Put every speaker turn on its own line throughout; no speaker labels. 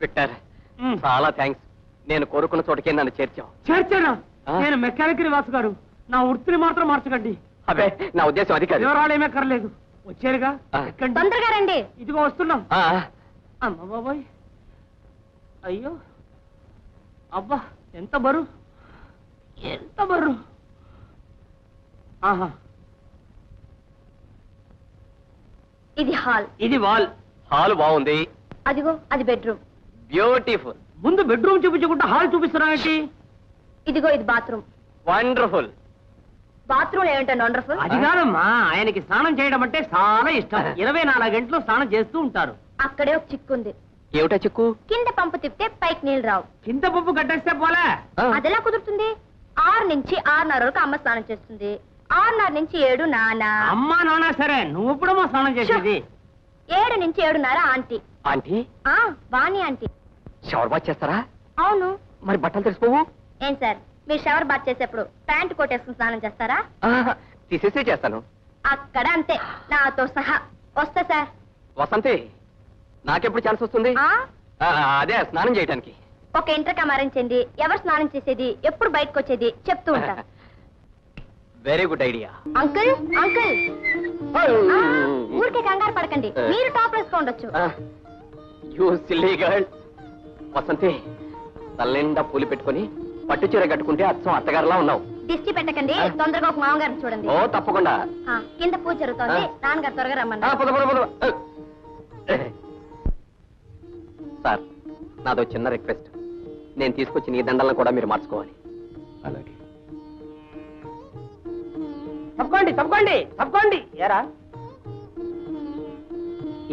Victor చాలా thanks. నేను కోరుకున్న చోటకే నన్ను చేర్చావు.
చేర్చానా? నేను మెకానిక్ వాసు గారు, నా వృత్తిని మాత్రం మార్చకండి.
అదే నా ఉద్దేశం అది కాదు.
వివరాలు ఏమీ అక్కర్లేదు, వచ్చారుగా ఎక్కండి.
తొందరగా రండి.
ఇదిగో వస్తున్నాం. అమ్మ బాబాయ్, అయ్యో అబ్బా, ఎంత బరువు, ఎంత బరువు. ఆహా,
ఇది హాల్.
ఇది వాల్.
హాల్ బాగుంది.
అదిగో అది బెడ్రూమ్.
బ్యూటిఫుల్.
ముందు బెడ్రూమ్ చూపించుకుంటా హాల్ చూపిస్తున్నావేంటి?
ఇదిగో ఇది బాత్రూమ్.
వండర్ఫుల్.
బాత్రూమ్ ఏమిటండి వండర్ఫుల్?
అది కాదమ్మా, ఆయనకి స్నానం చేయడం అంటే చాలా ఇష్టం. 24 గంటలు స్నానం చేస్తూ ఉంటారు.
అక్కడే ఒక చిక్కు ఉంది.
ఏమిటా చిక్కు?
కింద పంపు తిప్పితే పైకి నీళ్ళు రావు.
కింద పప్పు కట్టేస్తే పోలే.
అదెలా కుదురుతుంది? 6 నుంచి 6:30 వరకు అమ్మ స్నానం చేస్తుంది. 6:30 నుంచి 7 నాన్న.
అమ్మా నాన్న సరే, నువ్వు ఎప్పుడమ్మా స్నానం చేసేది?
7 నుంచి 7:30 ఆంటీ.
ఆంటీ?
వాణి ఆంటీ.
షవర్ బాత్ చేస్తారా?
అవును.
మరి బట్టలు తెరిచిపోవు?
ఏం సార్, మీరు షవర్ బాత్ చేసేప్పుడు ప్యాంట్ కోటేసుకుని స్నానం చేస్తారా?
తీసేసే చేస్తాను.
అక్కడ అంతే, నాతో సహా. వస్తా సార్.
వసంతి, నాకెప్పుడు ఛాన్స్ వస్తుంది? అదే స్నానం చేయడానికి.
ఒక ఇంటర్కామ్ అరేంజ్ చేయండి. ఎవరు స్నానం చేసేది, ఎప్పుడు బయటకు వచ్చేది చెప్తూ ఉంటా.
Very good idea.
Uncle uncle, ఊరికే కంగారు పడకండి, మీరు టాప్ వేసుకోండొచ్చు.
You silly girl. వసంతి, తల్లిండా పూలు పెట్టుకుని పట్టు చీర కట్టుకుంటే అచ్చం అత్తగారులా ఉన్నావు.
దిష్టి పెట్టకండి, తొందరగా ఒక మామగారిని చూడండి.
ఓ తప్పకుండా.
కింద పూజ జరుగుతోంది, నాన్నగారు త్వరగా రమ్మన్నారు.
సార్, నాదో చిన్న రిక్వెస్ట్. నేను తీసుకొచ్చిన ఈ దండలను కూడా మీరు మార్చుకోవాలి.
అలాగే.
తప్పకోండి తప్పకోండి తప్పకోండి. ఏరా,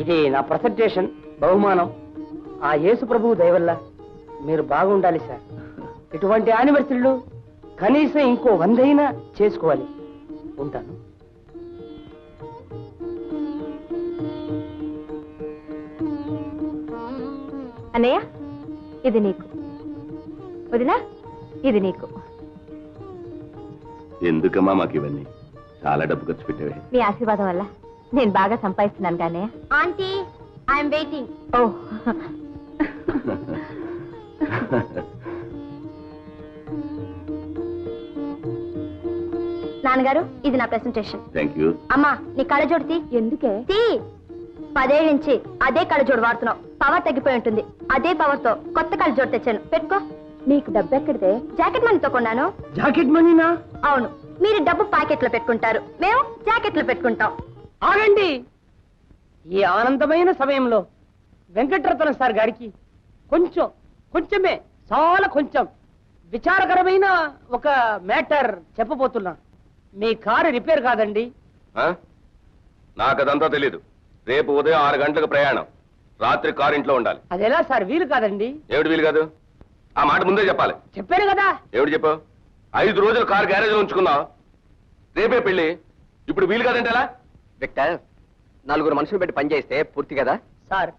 ఇది నా ప్రజెంటేషన్, బహుమానం. ఆ యేసు ప్రభువు దయ వల్ల మీరు బాగుండాలి సార్. ఇటువంటి యానివర్సరీలు కనీసం ఇంకో 100 అయినా చేసుకోవాలి. ఉంటాను.
అన్నయ్య, ఇది నీకు. వదినా, ఇది నీకు.
ఎందుకమ్మా మాకు ఇవన్నీ? చాలా డబ్బు ఖర్చు పెట్టావే.
మీ ఆశీర్వాదం వల్ల నేను బాగా సంపాదిస్తున్నాను కానీ. Aunty, I'm waiting. ఓ, నాన్నగారు, ఇది నా ప్రెసెంటేషన్.
Thank you.
అమ్మా, నీ కళ్ళజోడు తీ. ఎందుకే? తీ. 10 ఏళ్ళ నుంచి అదే కళ్ళజోడు వాడుతున్నావు. పవర్ తగ్గిపోయి ఉంటుంది. అదే పవర్ తో కొత్త కళ్ళజోడు తెచ్చాను, పెట్టుకో. నీకు డబ్బు ఎక్కడితే? జాకెట్ మనీతో కొన్నాను.
జాకెట్ మనీనా?
అవును. మీరు డబ్బు ప్యాకెట్లో పెట్టుకుంటారు, మేము జాకెట్లో పెట్టుకుంటాం.
ఆగండి. ఈ ఆనందమైన సమయంలో వెంకటరత్న సార్ గారికి కొంచెమే, చాలా కొంచెం విచారకరమైన ఒక మ్యాటర్ చెప్పబోతున్నా. మీ కారు రిపేర్ కాదండి.
నాకదంతా తెలీదు. రేపు ఉదయం 6 గంటలకు ప్రయాణం, రాత్రి కారు ఇంట్లో ఉండాలి.
అదెలా సార్? వీలు కాదండి.
ఏమిటి వీలు కాదు? ఆ మాట ముందే చెప్పాలి.
చెప్పాను కదా.
ఏమిటి చెప్పావు? 5 రోజులు కారు గ్యారేజ్ లో ఉంచుకున్నావు, రేపే పెళ్లి. ఇప్పుడు వీలు కాదంటే ఎలా?
విక్టర్, 4 మనుషులు పెట్టి పని చేస్తే పూర్తి కదా
సార్?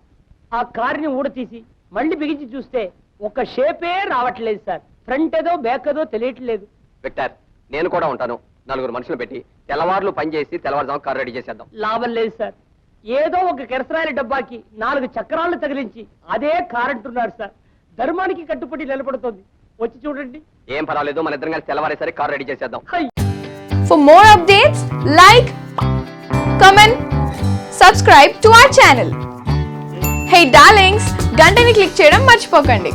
ఆ కారుని ఊడతీసి మళ్ళీ బిగించి చూస్తే ఒక షేపే రావట్లేదు సార్. ఫ్రంట్ ఏదో బ్యాక్ ఏదో తెలియట్లేదు.
విక్టర్, నేను కూడా ఉంటాను. 4 మనుషులు పెట్టి తెల్లవారులు పని చేసి తెల్లవారుజాము కారు రెడీ చేసేద్దాం.
లాభం లేదు సార్. ఏదో ఒక కిరసనాయిల డబ్బాకి 4 చక్రాలను తగిలించి అదే కారంటున్నారు సార్. ధర్మానికి కట్టుబడి నిలబడుతోంది. వచ్చి చూడండి.
ఏం పర్వాలేదు, మన ఇద్దరం కలిసి తెల్లవారేసరికి కారు రెడీ చేసేద్దాం.
For more updates, like, comment, subscribe to our channel. Hey darlings, గంటని click చేయడం మర్చిపోకండి.